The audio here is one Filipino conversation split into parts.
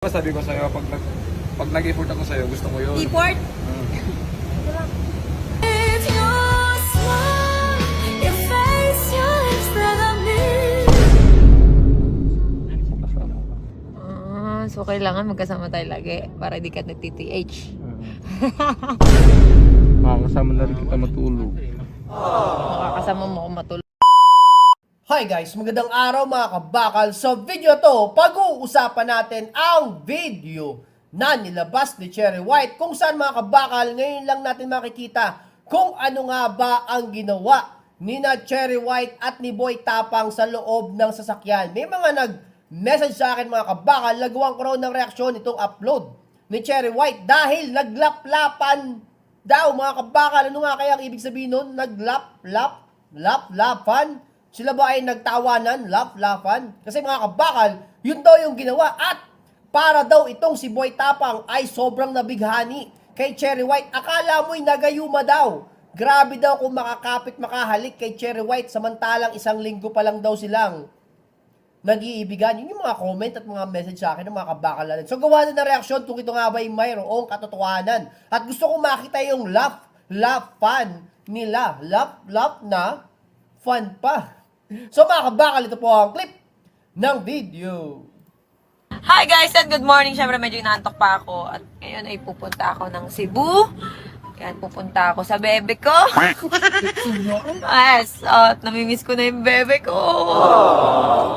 Sabi ko sa'yo, pag nag-effort ako sa'yo, gusto mo yun. Effort? So kailangan magkasama tayo lagi para di ka nag-TTH. Makakasama na rin kita matulog. Makakasama mo ako matulog. Hi guys, magandang araw mga kabakal. Sa video to, pag-uusapan natin ang video na nilabas ni Cherry White kung saan mga kabakal, ngayon lang natin makikita kung ano nga ba ang ginawa ni na Cherry White at ni Boy Tapang sa loob ng sasakyan. May mga nag-message sa akin mga kabakal, nagawan ko raw ng reaksyon itong upload ni Cherry White dahil naglaplapan daw mga kabakal. Ano nga kaya ang ibig sabihin nun? Naglaplapan? Sila ba ay nagtawanan, laugh-laughan? Kasi mga kabakal, yun daw yung ginawa. At para daw itong si Boy Tapang ay sobrang nabighani kay Cherry White. Akala mo'y nagayuma daw. Grabe daw kung makakapit makahalik kay Cherry White samantalang isang linggo pa lang daw silang nag-iibigan. Yun yung mga comment at mga message sa akin ng mga kabakal natin. So gawa na ng reaksyon kung ito nga ba ay mayroong katotohanan. At gusto kong makita yung laugh-laughan nila. Laugh na fun pa. So mga kabakal, ito po ang clip ng video. Hi guys and good morning. Siyempre medyo inaantok pa ako. At ngayon ay pupunta ako ng Cebu. Yan, pupunta ako sa bebe ko. Yes, namimiss ko na yung bebe ko.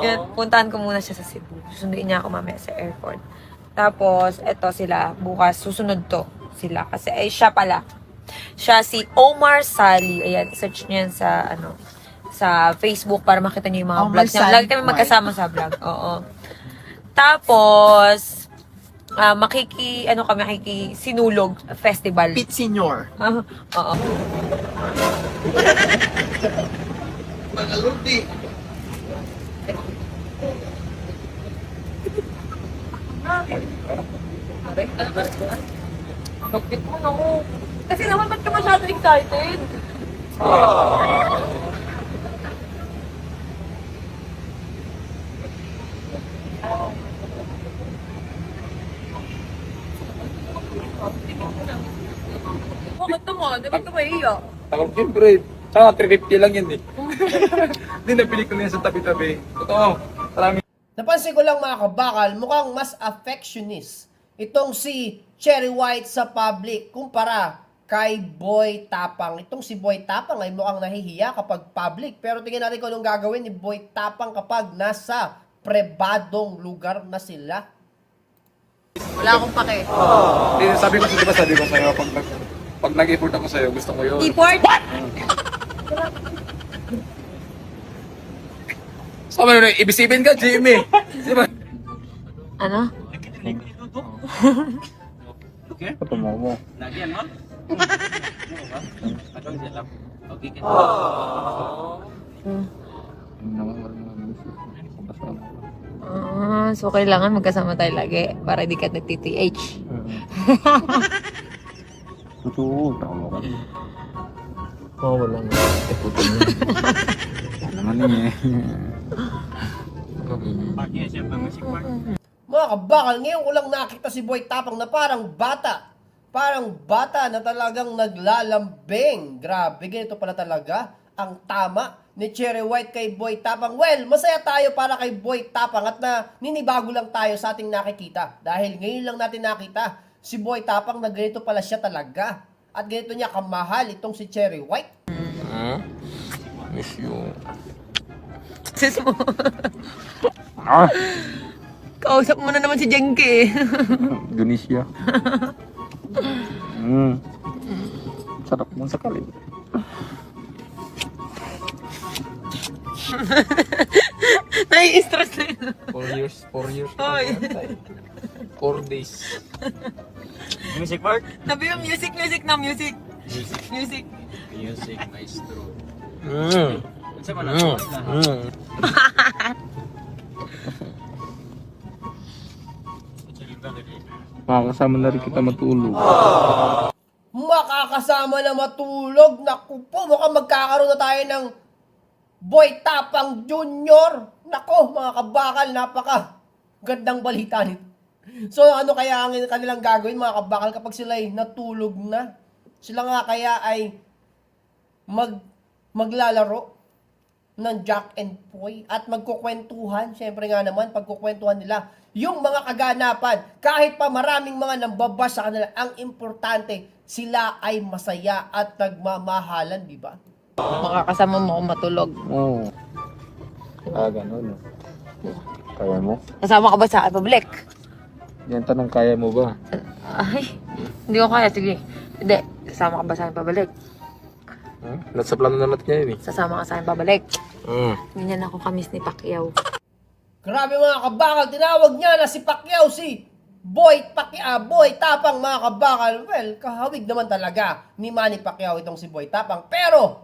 Yan, puntahan ko muna siya sa Cebu. Susunduin niya ako mamaya sa airport. Tapos, eto sila. Bukas, susunod to sila. Kasi, ay, siya pala. Siya si Omar Sali. Ayan, search niyo yan sa, sa Facebook para makita niyo yung mga vlogs niya. Lagi kami magkasama sa vlog. Oo. Tapos, sinulog festival. Pit Senior. Oo. Magaludi. Bakit mo ako? Kasi naman, ba't ka masyado excited? Bakit naman? Di ba't ka mahiya? Takot siyempre. Tsaka 350 lang yan eh. Hindi napili ko na yan sa tabi-tabi. Totoo. Marami. Napansin ko lang mga kabakal, mukhang mas affectionist itong si Cherry White sa public kumpara kay Boy Tapang. Itong si Boy Tapang ay mukhang nahihiya kapag public. Pero tingnan natin kung anong gagawin ni Boy Tapang kapag nasa pribadong lugar na sila. Wala akong pake. Hindi, sabi ko sa'yo, pag nag-effort ako sa'yo, gusto mo yun. Effort? So, ano, ibisipin ka, Jimmy. Di ba? Ano? Patumo mo. So kailangan magkasama tayo lagi para di ka nag-TTH. Totoo, tama ka. Oo, wala nga. Puto mo. Naman niya. Mga kabakal, ngayon ko lang nakita si Boy Tapang na parang bata. Parang bata na talagang naglalambing. Grabe, ganito pala talaga ang tama ni Cherry White kay Boy Tapang. Well, masaya tayo para kay Boy Tapang at ninibago lang tayo sa ating nakikita. Dahil ngayon lang natin nakita si Boy Tapang na ganito pala siya talaga. At ganito niya kamahal itong si Cherry White. Miss you. Sis mo. Kausap mo na naman si Jenke. Indonesia. Sarap mo sa kalib. Nai-stress na yun. 4 years. Oy. 4 days. Music Park? Sabi yung music na music. Music. Music Maestro. Mm. Sa mana? Makakasama na rin kita matulog. Makakasama na matulog. Naku po, mukhang magkakaroon na tayo ng Boy Tapang Jr. Nako, mga kabakal, napaka gandang balita nito. So ano kaya ang kanilang gagawin mga kabakal kapag sila ay natulog na? Sila nga kaya ay maglalaro ng Jack and Poy at magkukwentuhan. Siyempre nga naman, pagkukwentuhan nila yung mga kaganapan. Kahit pa maraming mga nambabas sa kanila, ang importante, sila ay masaya at nagmamahalan, di ba? Makakasama mo ako matulog. Oo. Ganun. Kaya mo? Kasama ka ba sa public? Yan tanong, kaya mo ba? Ay, hindi ko kaya. Sige. Hindi. Sasama ka ba sa akin pabalik? Nasa plano naman niya yun eh. Sasama ka sa akin pabalik. Ganyan ako kamis ni Pacquiao. Grabe mga kabakal, tinawag niya na si Pacquiao si Boy Tapang mga kabakal. Well, kahawig naman talaga ni Manny Pacquiao itong si Boy Tapang. Pero,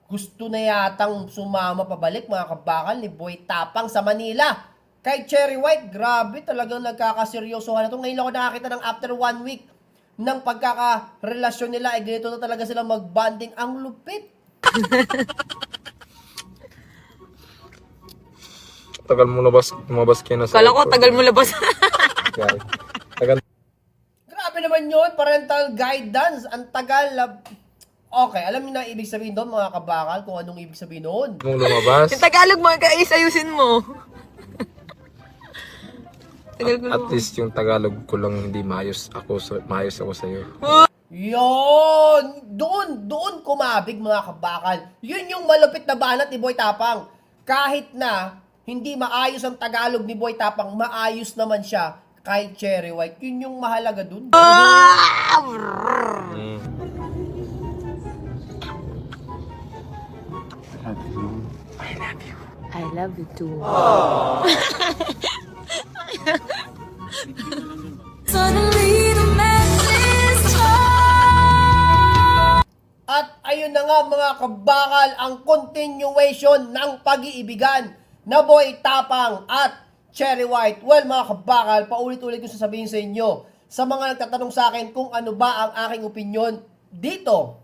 gusto na yatang sumama pabalik mga kabakal ni Boy Tapang sa Manila. Kay Cherry White, grabe talagang nagkakaseryosohan na ito. Ngayon lang ako nakakita ng after 1 week ng pagkakarelasyon nila. Eh, ganito na talaga sila mag-bonding. Ang lupit. Tagal mo lumabas kayo na sa... Kala ko, tagal mo labas. Tagal Grabe naman yun, parental guidance. Ang tagal. Okay, alam niyo na ibig sabihin doon mga kabakal kung anong ibig sabihin doon. mong lumabas. Yung Tagalog mo, ayusin mo. Tagal ko At naman. least yung Tagalog ko lang hindi maayos ako sa'yo. Yon! Doon kumabig mga kabakal. Yun yung malupit na banat ni Boy Tapang. Kahit na hindi maayos ang Tagalog ni Boy Tapang, maayos naman siya kay Cherry White. Yun yung mahalaga dun. I love you too. At ayun na nga mga kabakal, ang continuation ng pag-iibigan na Boy Tapang at Cherry White. Well mga kabakal, paulit-ulit ko sasabihin sa inyo, sa mga nagtatanong sa akin kung ano ba ang aking opinion dito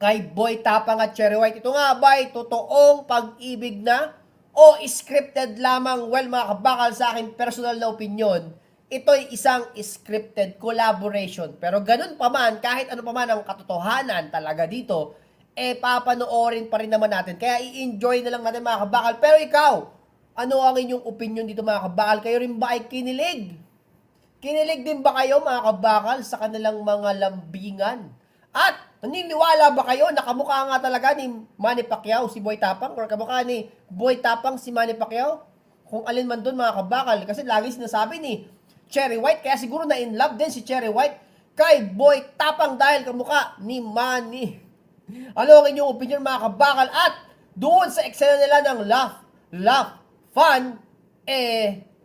kay Boy Tapang at Cherry White. Ito nga ba'y totoong pag-ibig na o scripted lamang? Well mga kabakal, sa akin personal na opinion, ito'y isang scripted collaboration. Pero ganun pa man, kahit ano pa man ang katotohanan talaga dito, papanoorin pa rin naman natin. Kaya i-enjoy na lang natin mga kabakal. Pero ikaw, ano ang inyong opinion dito mga kabakal? Kayo rin ba ay kinilig? Kinilig din ba kayo mga kabakal sa kanilang mga lambingan? At naniniwala ba kayo na kamukha nga talaga ni Manny Pacquiao si Boy Tapang or kamukha ni Boy Tapang si Manny Pacquiao? Kung alin man doon mga kabakal. Kasi lagi sinasabi ni Cherry White, kaya siguro na in love din si Cherry White kay Boy Tapang dahil kamukha ni Manny. Ano ang inyong opinion mga kabakal? At doon sa eksena nila ng laugh, fun,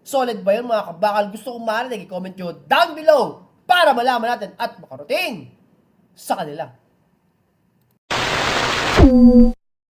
solid ba yun mga kabakal? Gusto kong marinig, i-comment nyo down below para malaman natin at makarating sa kanila.